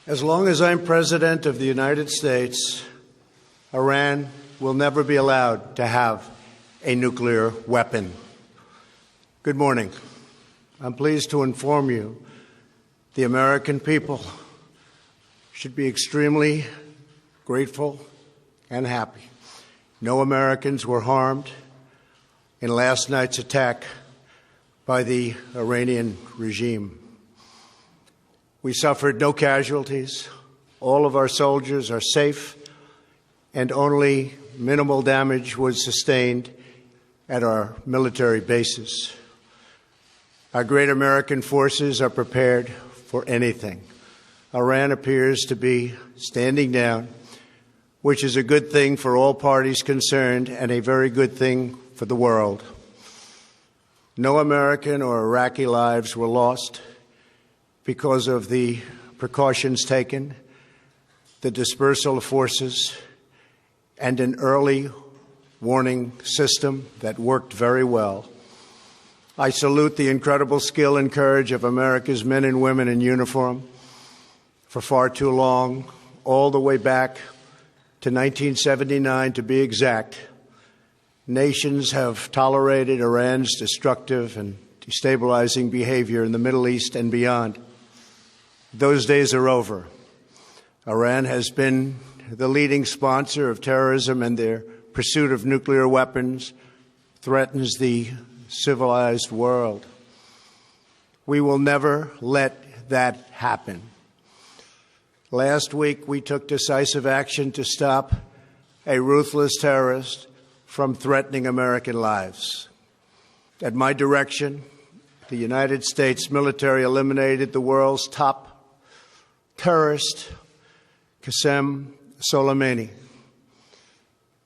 As long as I'm President of the United States, Iran will never be allowed to have a nuclear weapon. Good morning. I'm pleased to inform you the American people should be extremely grateful and happy. No Americans were harmed in last night's attack by the Iranian regime. We suffered no casualties. All of our soldiers are safe, and only minimal damage was sustained at our military bases. Our great American forces are prepared for anything. Iran appears to be standing down, which is a good thing for all parties concerned and a very good thing for the world. No American or Iraqi lives were lost because of the precautions taken, the dispersal of forces, and an early warning system that worked very well. I salute the incredible skill and courage of America's men and women in uniform. For far too long, all the way back to 1979 to be exact, nations have tolerated Iran's destructive and destabilizing behavior in the Middle East and beyond. Those days are over. Iran has been the leading sponsor of terrorism, and their pursuit of nuclear weapons threatens the civilized world. We will never let that happen. Last week, we took decisive action to stop a ruthless terrorist from threatening American lives. At my direction, the United States military eliminated the world's top terrorist, Qasem Soleimani.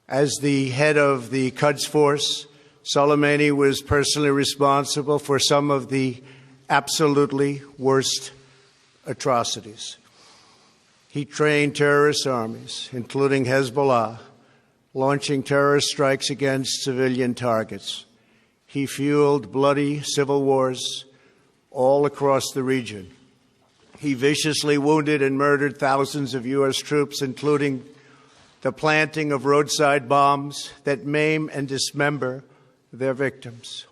As the head of the Quds Force, Soleimani was personally responsible for some of the absolutely worst atrocities. He trained terrorist armies, including Hezbollah, launching terrorist strikes against civilian targets. He fueled bloody civil wars all across the region. He viciously wounded and murdered thousands of U.S. troops, including the planting of roadside bombs that maim and dismember their victims.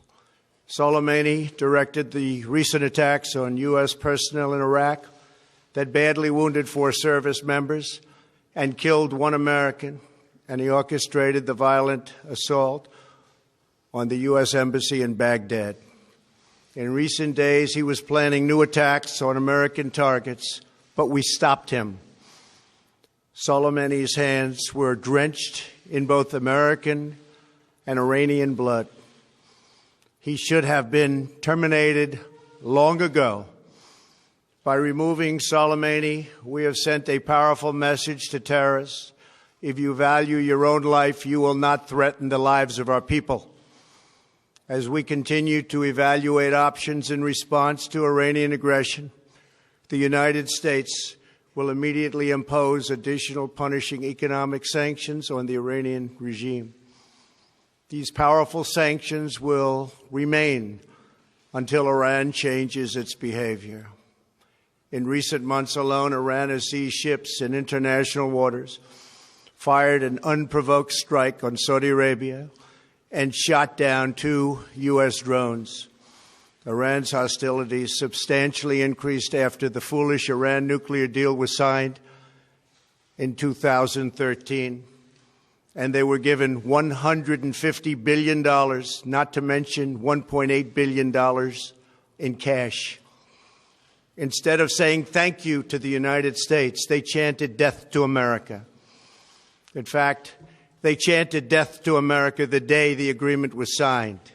Soleimani directed the recent attacks on U.S. personnel in Iraq that badly wounded 4 service members and killed 1 American, and he orchestrated the violent assault on the U.S. Embassy in Baghdad. In recent days, he was planning new attacks on American targets, but we stopped him. Soleimani's hands were drenched in both American and Iranian blood. He should have been terminated long ago. By removing Soleimani, we have sent a powerful message to terrorists. If you value your own life, you will not threaten the lives of our people. As we continue to evaluate options in response to Iranian aggression, the United States will immediately impose additional punishing economic sanctions on the Iranian regime. These powerful sanctions will remain until Iran changes its behavior. In recent months alone, Iran has seized ships in international waters, fired an unprovoked strike on Saudi Arabia, and shot down 2 U.S. drones. Iran's hostilities substantially increased after the foolish Iran nuclear deal was signed in 2013, and they were given $150 billion, not to mention $1.8 billion in cash. Instead of saying thank you to the United States, they chanted death to America. In fact, they chanted death to America the day the agreement was signed.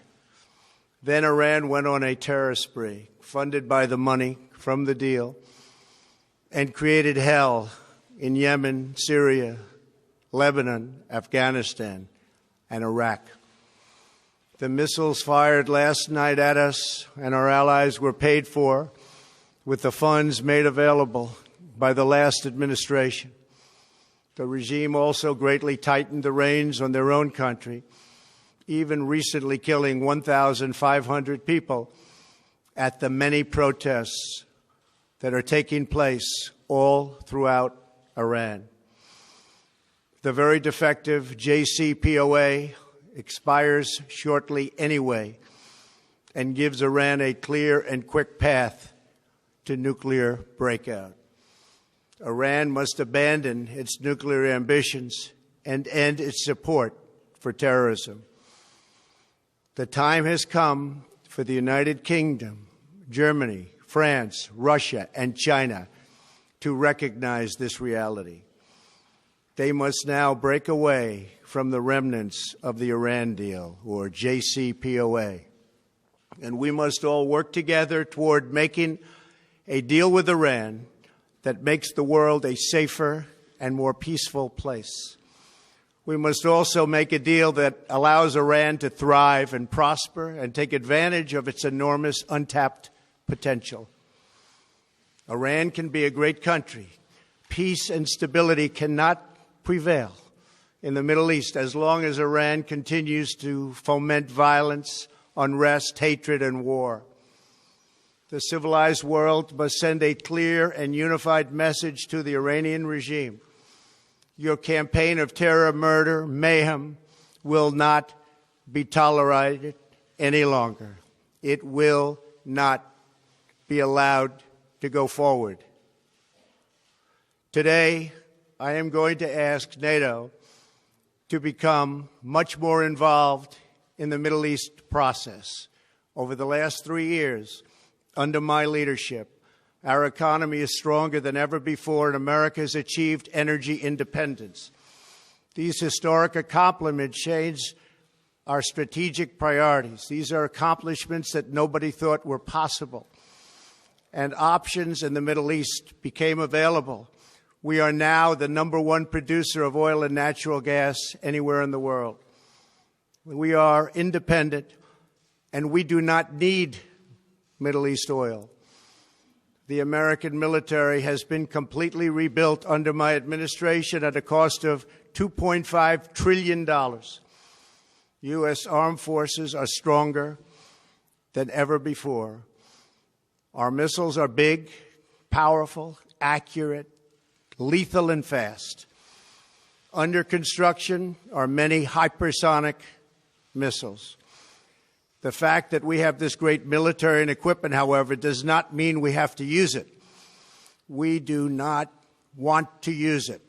Then Iran went on a terror spree, funded by the money from the deal, and created hell in Yemen, Syria, Lebanon, Afghanistan, and Iraq. The missiles fired last night at us and our allies were paid for with the funds made available by the last administration. The regime also greatly tightened the reins on their own country, even recently killing 1,500 people at the many protests that are taking place all throughout Iran. The very defective JCPOA expires shortly anyway and gives Iran a clear and quick path to nuclear breakout. Iran must abandon its nuclear ambitions and end its support for terrorism. The time has come for the United Kingdom, Germany, France, Russia, and China to recognize this reality. They must now break away from the remnants of the Iran deal, or JCPOA. And we must all work together toward making a deal with Iran that makes the world a safer and more peaceful place. We must also make a deal that allows Iran to thrive and prosper and take advantage of its enormous untapped potential. Iran can be a great country. Peace and stability cannot prevail in the Middle East as long as Iran continues to foment violence, unrest, hatred, and war. The civilized world must send a clear and unified message to the Iranian regime. Your campaign of terror, murder, mayhem will not be tolerated any longer. It will not be allowed to go forward. Today, I am going to ask NATO to become much more involved in the Middle East process. Over the last 3 years, under my leadership, our economy is stronger than ever before, and America has achieved energy independence. These historic accomplishments change our strategic priorities. These are accomplishments that nobody thought were possible. And options in the Middle East became available. We are now the #1 producer of oil and natural gas anywhere in the world. We are independent, and we do not need Middle East oil. The American military has been completely rebuilt under my administration at a cost of $2.5 trillion. U.S. armed forces are stronger than ever before. Our missiles are big, powerful, accurate, lethal, and fast. Under construction are many hypersonic missiles. The fact that we have this great military and equipment, however, does not mean we have to use it. We do not want to use it.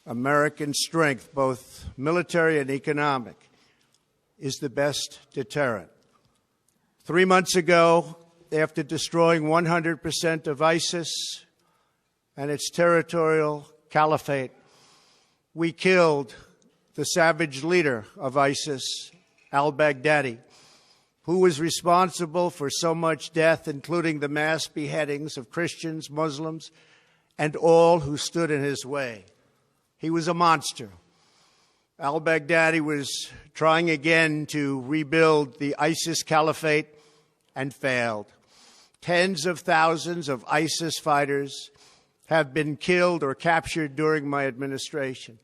American strength, both military and economic, is the best deterrent. 3 months ago, after destroying 100% of ISIS and its territorial caliphate, we killed the savage leader of ISIS, al-Baghdadi, who was responsible for so much death, including the mass beheadings of Christians, Muslims, and all who stood in his way. He was a monster. Al-Baghdadi was trying again to rebuild the ISIS caliphate and failed. Tens of thousands of ISIS fighters have been killed or captured during my administration.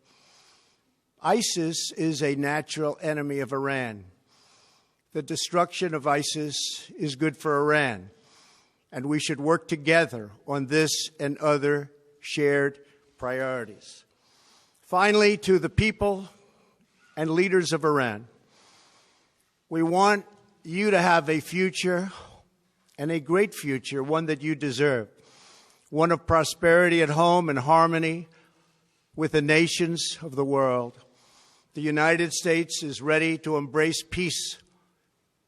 ISIS is a natural enemy of Iran. The destruction of ISIS is good for Iran, and we should work together on this and other shared priorities. Finally, to the people and leaders of Iran, we want you to have a future, and a great future, one that you deserve, one of prosperity at home and harmony with the nations of the world. The United States is ready to embrace peace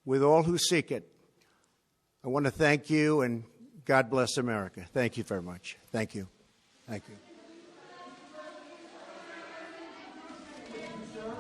with all who seek it. I want to thank you, and God bless America. Thank you very much. Thank you. Thank you. Thank you, sir.